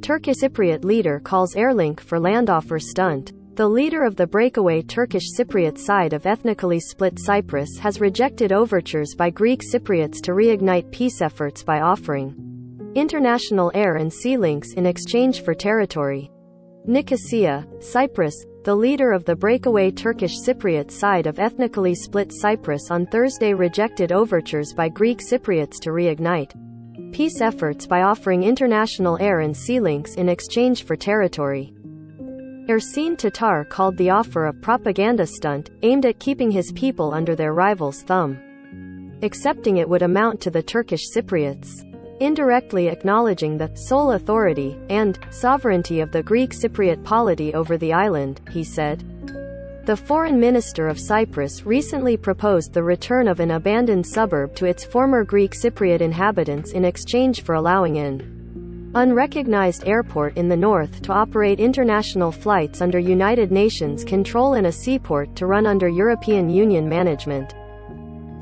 Turkish Cypriot leader calls airlink for land offer stunt. The leader of the breakaway Turkish Cypriot side of ethnically split Cyprus has rejected overtures by Greek Cypriots to reignite peace efforts by offering international air and sea links in exchange for territory. Nicosia, Cyprus. The leader of the breakaway Turkish Cypriot side of ethnically split Cyprus on Thursday rejected overtures by Greek Cypriots to reignite peace efforts by offering international air and sea links in exchange for territory. Ersin Tatar called the offer a propaganda stunt, aimed at keeping his people under their rivals' thumb. Accepting it would amount to the Turkish Cypriots indirectly acknowledging the sole authority and sovereignty of the Greek Cypriot polity over the island, he said. The foreign minister of Cyprus recently proposed the return of an abandoned suburb to its former Greek Cypriot inhabitants in exchange for allowing an unrecognized airport in the north to operate international flights under United Nations control and a seaport to run under European Union management.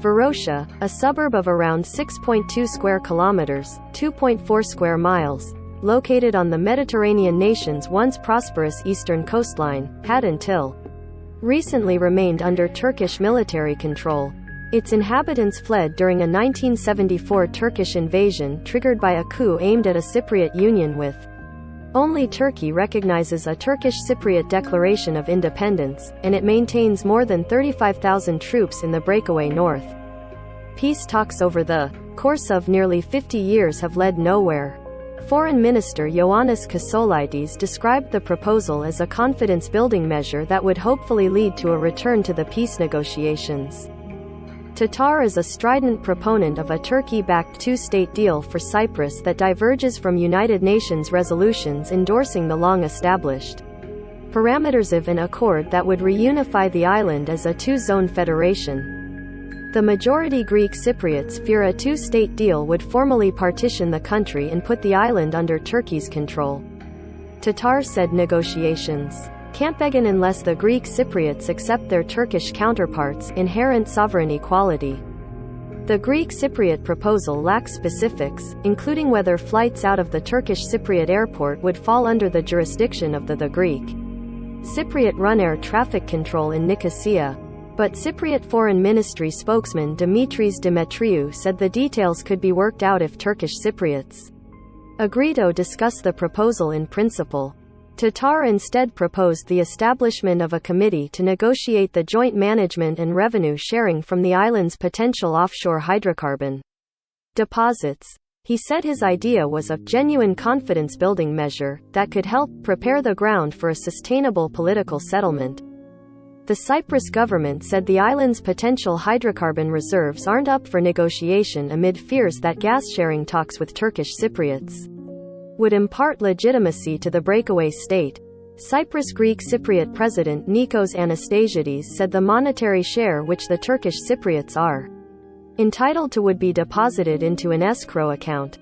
Varosha, a suburb of around 6.2 square kilometers, 2.4 square miles, located on the Mediterranean nation's once prosperous eastern coastline, had until recently remained under Turkish military control. Its inhabitants fled during a 1974 Turkish invasion triggered by a coup aimed at a Cypriot union with. Only Turkey recognizes a Turkish Cypriot declaration of independence, and it maintains more than 35,000 troops in the breakaway north. Peace talks over the course of nearly 50 years have led nowhere. Foreign Minister Ioannis Kassolaitis described the proposal as a confidence-building measure that would hopefully lead to a return to the peace negotiations. Tatar is a strident proponent of a Turkey-backed two-state deal for Cyprus that diverges from United Nations resolutions endorsing the long-established parameters of an accord that would reunify the island as a two-zone federation. The majority Greek Cypriots fear a two-state deal would formally partition the country and put the island under Turkey's control. Tatar said negotiations can't begin unless the Greek Cypriots accept their Turkish counterparts' inherent sovereign equality. The Greek Cypriot proposal lacks specifics, including whether flights out of the Turkish Cypriot airport would fall under the jurisdiction of the Greek Cypriot run air traffic control in Nicosia. But Cypriot Foreign Ministry spokesman Dimitris Demetriou said the details could be worked out if Turkish Cypriots agree to discuss the proposal in principle. Tatar instead proposed the establishment of a committee to negotiate the joint management and revenue sharing from the island's potential offshore hydrocarbon deposits. He said his idea was a genuine confidence-building measure that could help prepare the ground for a sustainable political settlement. The Cyprus government said the island's potential hydrocarbon reserves aren't up for negotiation amid fears that gas-sharing talks with Turkish Cypriots would impart legitimacy to the breakaway state. Cyprus Greek Cypriot President Nikos Anastasiades said the monetary share which the Turkish Cypriots are entitled to would be deposited into an escrow account.